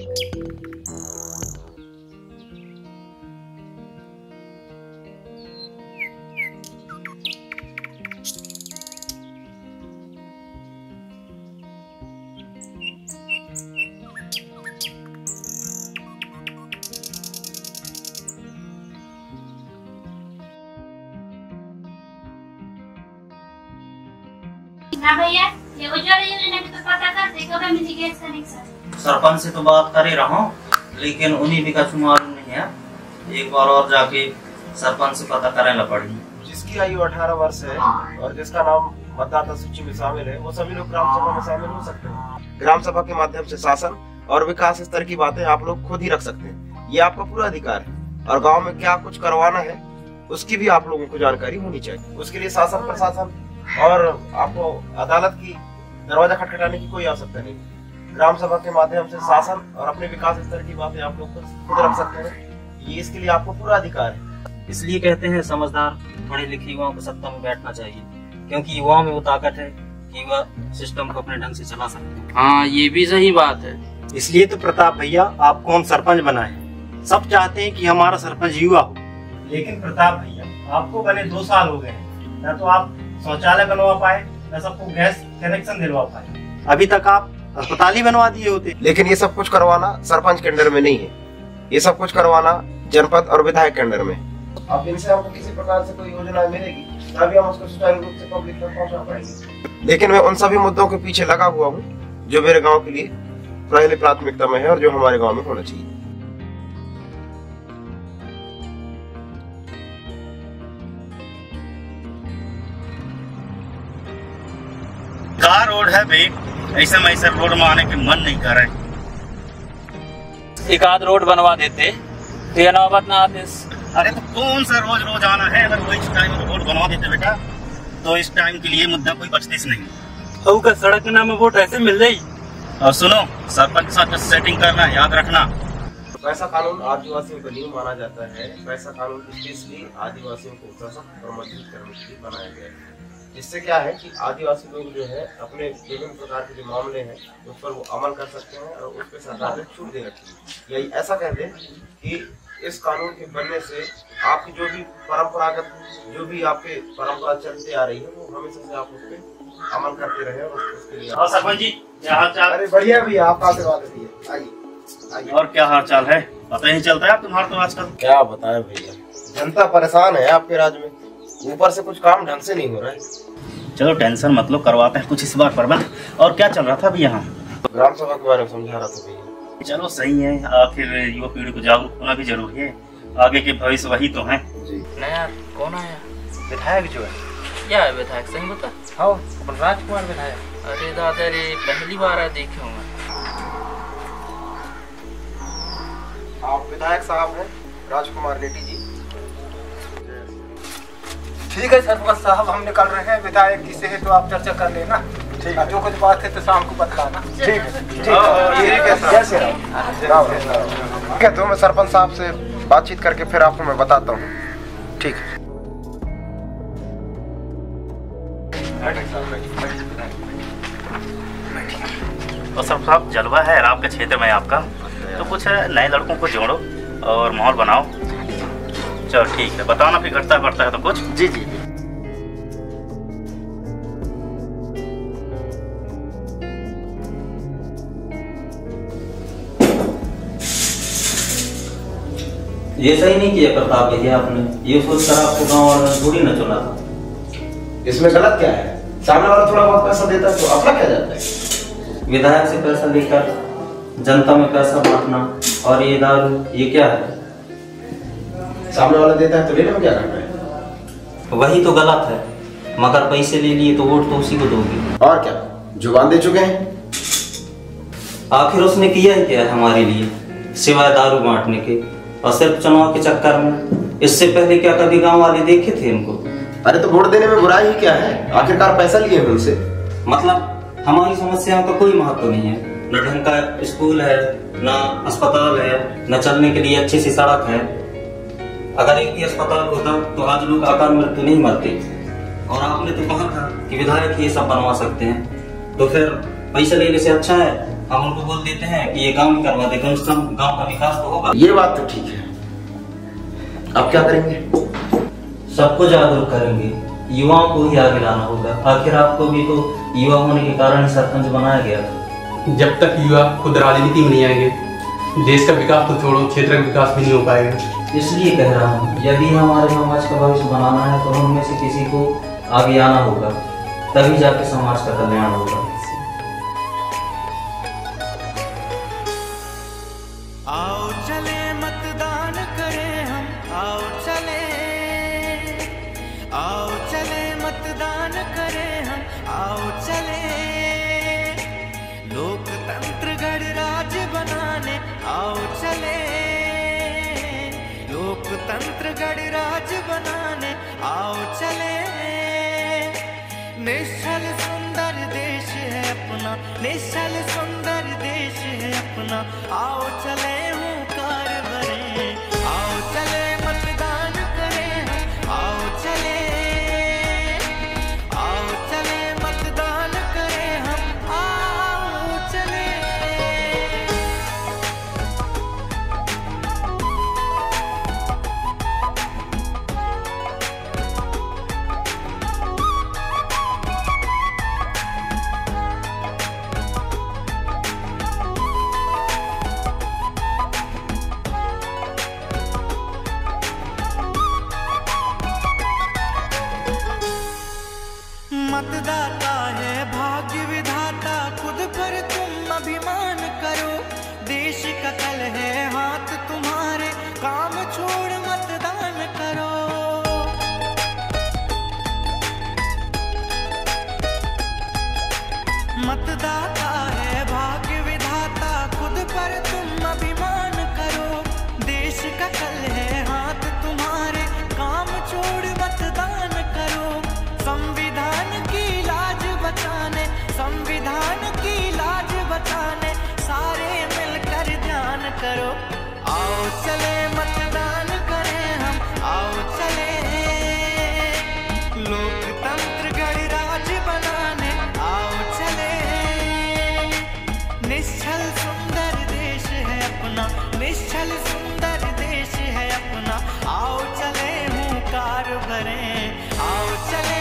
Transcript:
ना भैया, ये उज्ज्वला योजना की तो पता कर देखो मैं मिली गैस कनेक्शन। सरपंच से तो बात कर ही रहा हूँ, लेकिन उन्हीं भी कुछ मालूम नहीं है। एक बार और जाके सरपंच से पता करना पड़ेगी। जिसकी आयु 18 वर्ष है और जिसका नाम मतदाता सूची में शामिल है, वो सभी लोग ग्राम सभा में शामिल हो सकते हैं। ग्राम सभा के माध्यम से शासन और विकास स्तर की बातें आप लोग खुद ही रख सकते हैं। ये आपका पूरा अधिकार है और गाँव में क्या कुछ करवाना है उसकी भी आप लोगों को जानकारी होनी चाहिए। उसके लिए शासन प्रशासन और आपको अदालत की दरवाजा खटखटाने की कोई आवश्यकता नहीं। ग्राम सभा के माध्यम से शासन और अपने विकास स्तर की बातें आप लोग खुद रख सकते हैं। ये इसके लिए आपको पूरा अधिकार है। इसलिए कहते हैं समझदार पढ़े लिखे युवाओं को सत्ता में बैठना चाहिए, क्योंकि युवाओं में वो ताकत है कि वह सिस्टम को अपने ढंग से चला सकते हैं। हाँ, ये भी सही बात है। इसलिए तो प्रताप भैया आपको हम सरपंच बनाए। सब चाहते हैं कि हमारा सरपंच युवा हो, लेकिन प्रताप भैया आपको बने 2 साल हो गए, न तो आप शौचालय बनवा पाए, न सबको गैस कनेक्शन दिलवा पाए। अभी तक आप अस्पताल ही बनवा दिए होते। लेकिन ये सब कुछ करवाना सरपंच के अंडर में नहीं है, ये सब कुछ करवाना जनपद और विधायक के अंडर में। अब इनसे हमको किसी प्रकार से कोई योजना मिलेगी तभी हम उसको सुचारू रूप से पब्लिक तक पहुंचा पाएंगे। लेकिन मैं उन सभी मुद्दों के पीछे लगा हुआ हूँ जो मेरे गाँव के लिए पहले प्राथमिकता में है और जो हमारे गाँव में होना चाहिए। कार रोड है भाई, ऐसे में ऐसे रोड में आने के मन नहीं कर रहे। एक आध रोड बनवा देते तो ये नौबत ना आते। अरे तो कौन सा रोज रोज आना है? अगर वो इस टाइम रोड बनवा देते बेटा तो इस टाइम के लिए मुद्दा कोई बचतीस नहीं। का सड़क के नाम में वोट ऐसे मिल रही। और सुनो, सरपंच के साथ सेटिंग करना याद रखना। पैसा कानून आदिवासियों का नियम माना जाता है। पैसा कानून स्पेशली आदिवासियों को सशक्त और मजबूत करने के लिए बनाया गया है। जिससे क्या है कि आदिवासी लोग जो है अपने विभिन्न प्रकार के जो मामले हैं उस पर वो अमल कर सकते हैं और उस पर सरकार ने छूट दे रखी है। यही ऐसा कहते हैं कि इस कानून के बनने से आपकी जो भी परंपरागत जो भी आपके परंपरा चलती आ रही है वो हमेशा से आप उस पर अमल करते रहे और उसके लिए। और सरपंच जी क्या हाल चाल? अरे बढ़िया भैया, आपका आशीर्वाद है। आइए। और क्या हाल चाल है? पता ही नहीं चलता है तुम्हारा तो आजकल। क्या बताएं भैया, जनता परेशान है आपके राज्य में, ऊपर से कुछ काम ढंग से नहीं हो रहा है। चलो टेंशन मत लो, करवाते हैं कुछ इस बार प्रबंध। और क्या चल रहा था अभी यहाँ? ग्राम सभा के बारे में समझा रहा था भैया। चलो सही है, आखिर युवा पीढ़ी को जागरूक होना भी जरूरी है। आगे के भविष्य वही तो है। नया कौन आया? विधायक जो है। क्या है विधायक, सही बता। हाँ, अपन राजकुमार विधायक। अरे दादा रे, पहली बार देखे हूँ मैं। आप विधायक साहब हैं राजकुमार नेटी जी? ठीक है सरपंच साहब, हम निकल रहे हैं। विधायक जी से है तो आप चर्चा कर लेना। ठीक है, जो कुछ बात है तो शाम को बताना। ठीक है, ठीक है। तो मैं सरपंच साहब से बातचीत करके फिर आपको मैं बताता हूँ। ठीक है। और साहब जलवा है आपके क्षेत्र में आपका, तो कुछ नए लड़कों को जोड़ो और माहौल बनाओ। चलो ठीक है, बताओ ना फिर घटता बढ़ता है तो कुछ। जी जी। ये सही नहीं किया प्रताप भैया आपने, ये सोचकर आपको गाँव वालों ने थोड़ी न चुना था। इसमें गलत क्या है? सामने वाला थोड़ा बहुत पैसा देता है तो अपना क्या जाता है? विधायक से पैसा लेकर जनता में पैसा बांटना और ये दारू, ये क्या है? सामने वाला देता है तो लेने में क्या करना है? वही तो गलत है, मगर पैसे ले लिए तो वोट तो उसी को दोगे। और क्या, जुबान दे चुके हैं। आखिर उसने किया ही क्या है हमारे लिए, सिवाय दारू बांटने के और सिर्फ चुनाव के चक्कर में। इससे पहले क्या कभी गांव वाले देखे थे इनको? अरे तो वोट देने में बुराई ही क्या है? आखिरकार पैसा लिए हैं उनसे। मतलब हमारी समस्याओं का कोई महत्व नहीं है। न ढंग का स्कूल है, न अस्पताल है, न चलने के लिए अच्छी सी सड़क है। अगर एक भी अस्पताल होता तो आज लोग अकाल मृत्यु नहीं मरते। और आपने तो कहा था कि विधायक ये सब बनवा सकते हैं, तो फिर पैसे लेने से अच्छा है हम उनको बोल देते हैं कि ये काम ही करवा दे, कम से कम गांव का विकास तो होगा। ये बात तो ठीक है। अब क्या करेंगे? सबको जागरूक करेंगे, युवाओं को ही आगे लाना होगा। आखिर आपको भी तो युवा होने के कारण ही सरपंच बनाया गया था। जब तक युवा खुद राजनीति में नहीं आएंगे, देश का विकास तो छोड़ो, क्षेत्र का विकास भी नहीं हो पाएगा। इसलिए कह रहा हूँ, यदि हमारे समाज का भविष्य बनाना है तो हम में से किसी को आगे आना होगा, तभी जाके समाज का कल्याण होगा। आओ चले मतदान करें हम, आओ चले मतदान करें हम, आओ चले लोकतंत्र गणराज बनाने, आओ चले लोकतंत्र गणराज बनाने, आओ चले। निश्चल सुंदर देश है अपना, निश्चल सुंदर देश है अपना, आओ चले हुंकार भरें, आओ चले मतदान करें हम, आओ चले मतदान करें हम, आओ चले। मतदाता है भाग्य विधाता, खुद पर तुम अभिमान करो, देश का कल है हाथ तुम्हारे, काम छोड़ मतदान करो। मतदाता है भाग्य विधाता, खुद पर तुम अभिमान करो, देश का कल है हाथ तुम्हारे, काम छोड़ मतदान करो। संविधान की लाज बचाने, संविधान की लाज बचाने, सारे मिलकर ध्यान करो, आओ चले मतदान करें हम, आओ चले लोकतंत्र गणराज बनाने, आओ चले। निश्चल सुंदर देश है अपना, निश्चल सुंदर देश है अपना, आओ चले हुंकार भरें, आओ चले